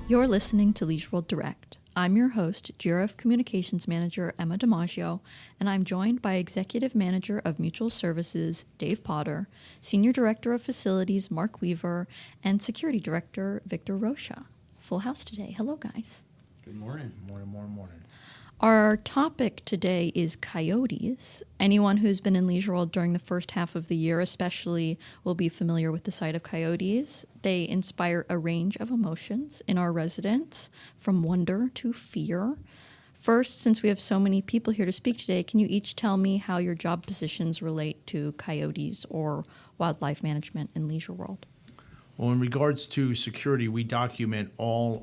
You're listening to Leisure World Direct. I'm your host, GRF Communications Manager Emma DiMaggio, and I'm joined by Executive Manager of Mutual Services, Dave Potter, Senior Director of Facilities, Mark Weaver, and Security Director, Victor Rocha. Full house today. Hello, guys. Good morning. Morning. Our topic today is coyotes. Anyone who's been in Leisure World during the first half of the year especially will be familiar with the sight of coyotes. They inspire a range of emotions in our residents, from wonder to fear. First, since we have so many people here to speak today, can you each tell me how your job positions relate to coyotes or wildlife management in Leisure World? Well, in regards to security, we document all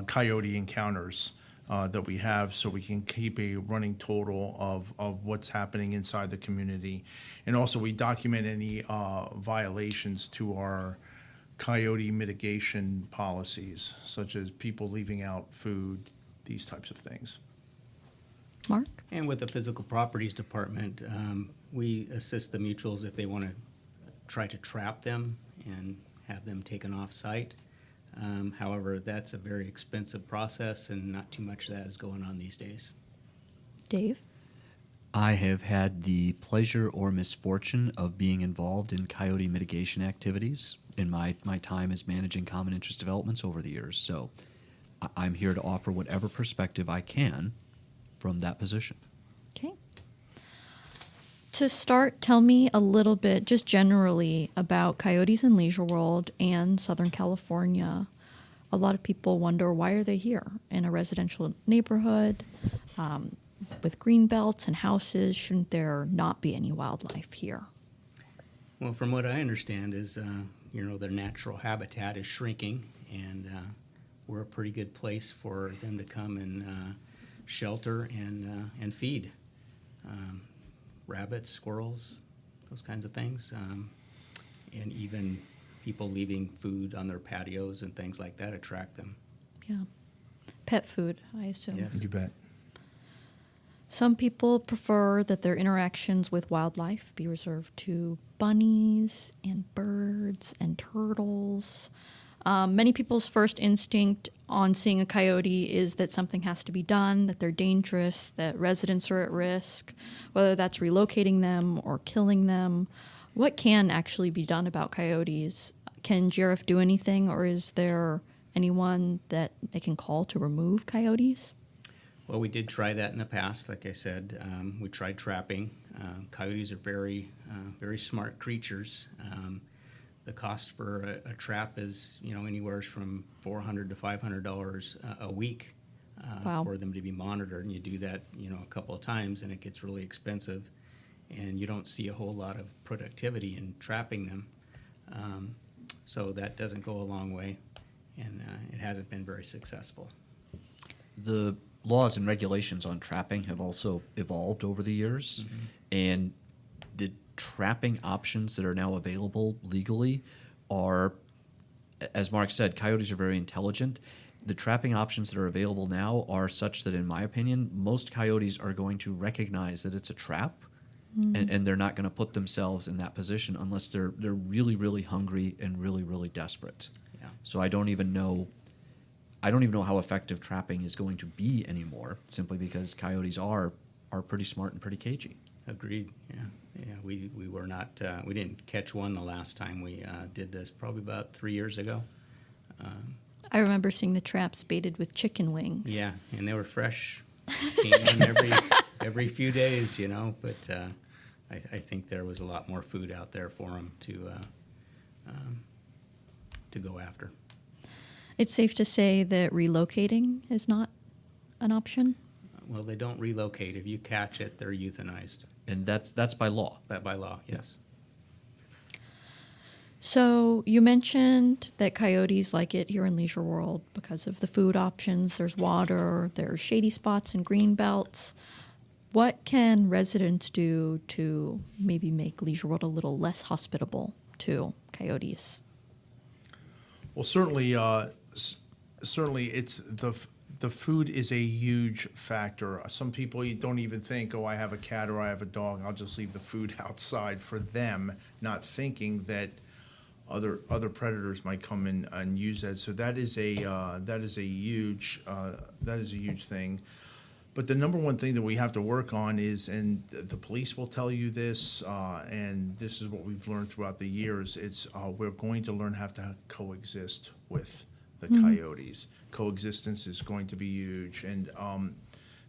coyote encounters that we have, so we can keep a running total of what's happening inside the community. And also we document any violations to our coyote mitigation policies, such as people leaving out food, these types of things. Mark? And with the Physical Properties Department, we assist the mutuals if they want to try to trap them and have them taken off site. However, that's a very expensive process, and not too much of that is going on these days. Dave? I have had the pleasure or misfortune of being involved in coyote mitigation activities in my time as managing common interest developments over the years. So I'm here to offer whatever perspective I can from that position. Okay. To start, tell me a little bit, just generally, about coyotes in Leisure World and Southern California. A lot of people wonder, why are they here in a residential neighborhood with green belts and houses? Shouldn't there not be any wildlife here? Well, from what I understand is, their natural habitat is shrinking, and we're a pretty good place for them to come and shelter and feed. Rabbits, squirrels, those kinds of things, and even people leaving food on their patios and things like that attract them. Yeah. Pet food, I assume. Yes. You bet. Some people prefer that their interactions with wildlife be reserved to bunnies and birds and turtles. Many people's first instinct on seeing a coyote is that something has to be done, that they're dangerous, that residents are at risk, whether that's relocating them or killing them. What can actually be done about coyotes? Can GRF do anything, or is there anyone that they can call to remove coyotes? Well, we did try that in the past. Like I said, we tried trapping. Coyotes are very, very smart creatures. The cost for a trap is, anywhere from $400 to $500 a week Wow. for them to be monitored. And you do that, a couple of times, and it gets really expensive. And you don't see a whole lot of productivity in trapping them. So that doesn't go a long way, and it hasn't been very successful. The laws and regulations on trapping have also evolved over the years, and the trapping options that are now available legally are, as Mark said, coyotes are very intelligent. The trapping options that are available now are such that, in my opinion, most coyotes are going to recognize that it's a trap, and they're not going to put themselves in that position unless they're really, really hungry and really, really desperate. Yeah. So I don't even know how effective trapping is going to be anymore, simply because coyotes are pretty smart and pretty cagey. Agreed. Yeah. We were not. We didn't catch one the last time we did this. Probably about 3 years ago. I remember seeing the traps baited with chicken wings. Yeah, and they were fresh. Came in every few days, But I think there was a lot more food out there for them to go after. It's safe to say that relocating is not an option? Well, they don't relocate. If you catch it, they're euthanized. And that's by law. That by law, yes. So you mentioned that coyotes like it here in Leisure World because of the food options. There's water, there's shady spots and green belts. What can residents do to maybe make Leisure World a little less hospitable to coyotes? Well, certainly it's the food is a huge factor. Some people don't even think, I have a cat or I have a dog, I'll just leave the food outside for them, not thinking that other predators might come in and use that. So that is a huge thing. But the number one thing that we have to work on is, and the police will tell you this, and this is what we've learned throughout the years, it's we're going to learn how to coexist with the coyotes. Coexistence is going to be huge. And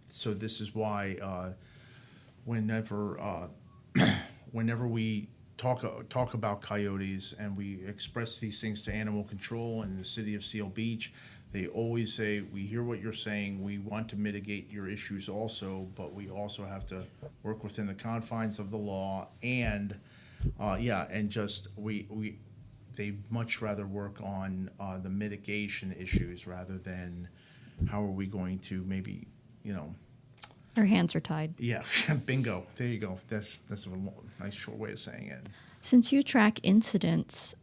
so this is why whenever we talk about coyotes and we express these things to animal control in the city of Seal Beach, they always say, we hear what you're saying, we want to mitigate your issues also, but we also have to work within the confines of the law, and they much rather work on the mitigation issues rather than how are we going to maybe, Our hands are tied. yeah, bingo, there you go. That's a nice short way of saying it. Since you track incidents,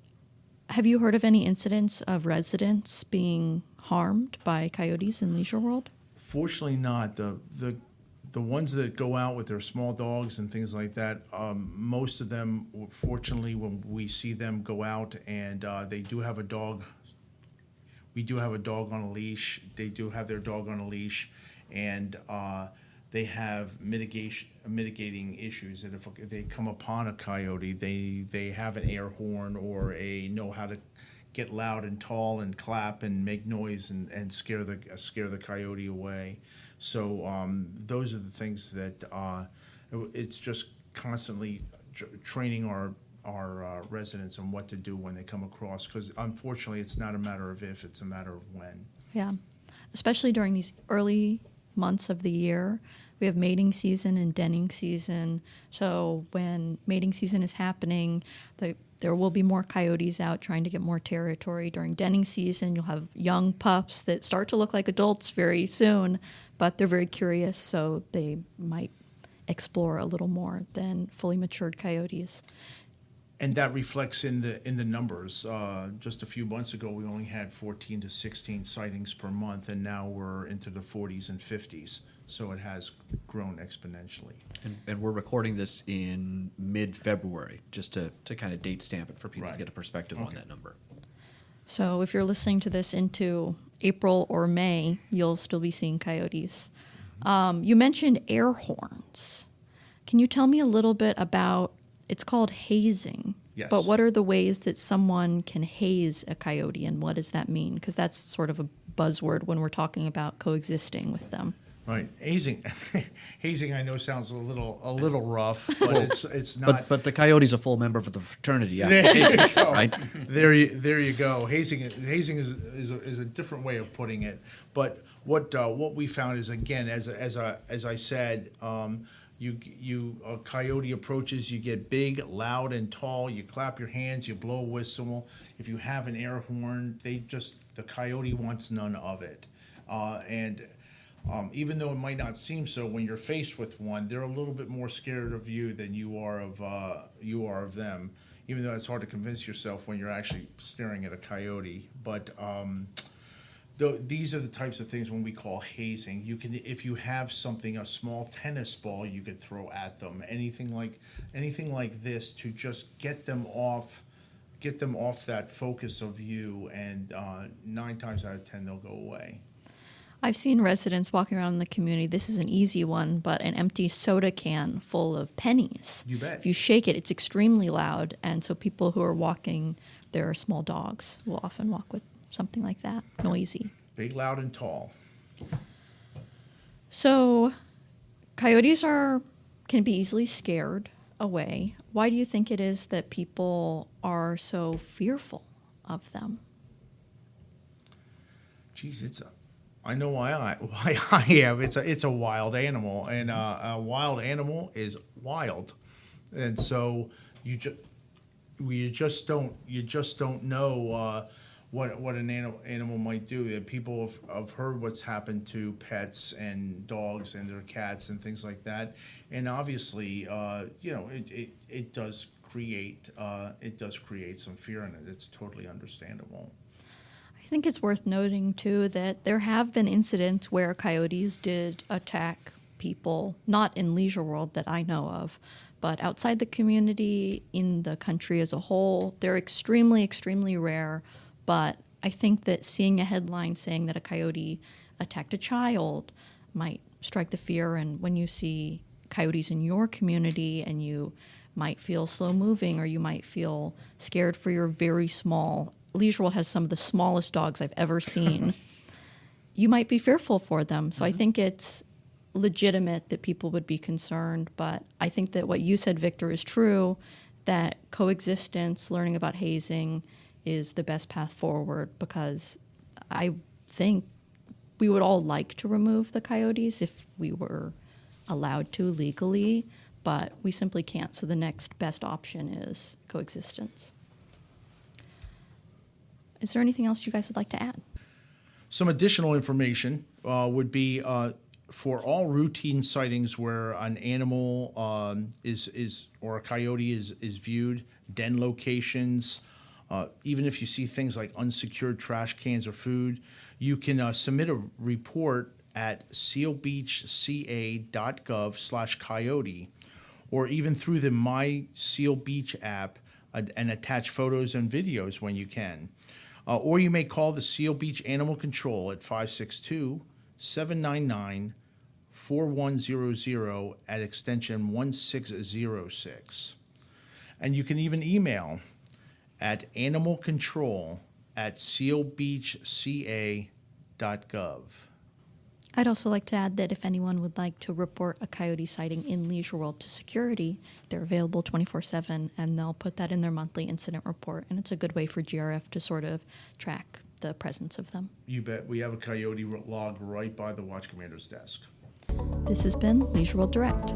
have you heard of any incidents of residents being harmed by coyotes in Leisure World? Fortunately not. The ones that go out with their small dogs and things like that, most of them, fortunately, when we see them go out and they do have a dog, we do have a dog on a leash, they do have their dog on a leash, and they have mitigating issues. That if they come upon a coyote, they have an air horn or know how to get loud and tall and clap and make noise and scare the coyote away. So those are the things that it's just constantly training our residents on what to do when they come across, because unfortunately it's not a matter of if, it's a matter of when. Yeah, especially during these early months of the year. We have mating season and denning season. So when mating season is happening, there will be more coyotes out trying to get more territory. During denning season, you'll have young pups that start to look like adults very soon, but they're very curious, so they might explore a little more than fully matured coyotes. And that reflects in the numbers. Just a few months ago, we only had 14 to 16 sightings per month, and now we're into the 40s and 50s. So it has grown exponentially. And we're recording this in mid-February, just to kind of date stamp it for people Right. to get a perspective on Okay. that number. So if you're listening to this into April or May, you'll still be seeing coyotes. You mentioned air horns. Can you tell me a little bit about, it's called hazing. Yes. But what are the ways that someone can haze a coyote, and what does that mean? Because that's sort of a buzzword when we're talking about coexisting with them. Right, hazing. Hazing, I know sounds a little rough, but it's not. But the coyote's a full member of the fraternity, yeah. There you go. Right? There you go. Hazing is a different way of putting it. But what we found is, again, as I said, a coyote approaches, you get big, loud, and tall. You clap your hands, you blow a whistle. If you have an air horn, the coyote wants none of it, and. Even though it might not seem so, when you're faced with one, they're a little bit more scared of you than you are of them. Even though it's hard to convince yourself when you're actually staring at a coyote. But these are the types of things when we call hazing. You can, if you have something, a small tennis ball, you could throw at them. Anything like this to just get them off that focus of you, and 9 times out of 10 they'll go away. I've seen residents walking around in the community. This is an easy one, but an empty soda can full of pennies. You bet. If you shake it, it's extremely loud, and so people who are walking their small dogs will often walk with something like that, noisy. Big, loud, and tall. So coyotes can be easily scared away. Why do you think it is that people are so fearful of them? Geez, I know why I am. It's a wild animal, and a wild animal is wild, and so you just don't know what an animal might do. People have heard what's happened to pets and dogs and their cats and things like that, and obviously it does create some fear in it. It's totally understandable. I think it's worth noting, too, that there have been incidents where coyotes did attack people, not in Leisure World that I know of, but outside the community, in the country as a whole. They're extremely, extremely rare, but I think that seeing a headline saying that a coyote attacked a child might strike the fear, and when you see coyotes in your community and you might feel slow moving or you might feel scared for your very small, Leisure World has some of the smallest dogs I've ever seen. You might be fearful for them. So I think it's legitimate that people would be concerned, but I think that what you said, Victor, is true, that coexistence, learning about hazing, is the best path forward, because I think we would all like to remove the coyotes if we were allowed to legally, but we simply can't. So the next best option is coexistence. Is there anything else you guys would like to add? Some additional information would be for all routine sightings where an animal is or a coyote is viewed, den locations, even if you see things like unsecured trash cans or food, you can submit a report at sealbeachca.gov/coyote, or even through the My Seal Beach app, and attach photos and videos when you can. Or you may call the Seal Beach Animal Control at 562-799-4100 at extension 1606. And you can even email at animalcontrol@sealbeachca.gov. I'd also like to add that if anyone would like to report a coyote sighting in Leisure World to security, they're available 24/7, and they'll put that in their monthly incident report, and it's a good way for GRF to sort of track the presence of them. You bet. We have a coyote log right by the watch commander's desk. This has been Leisure World Direct.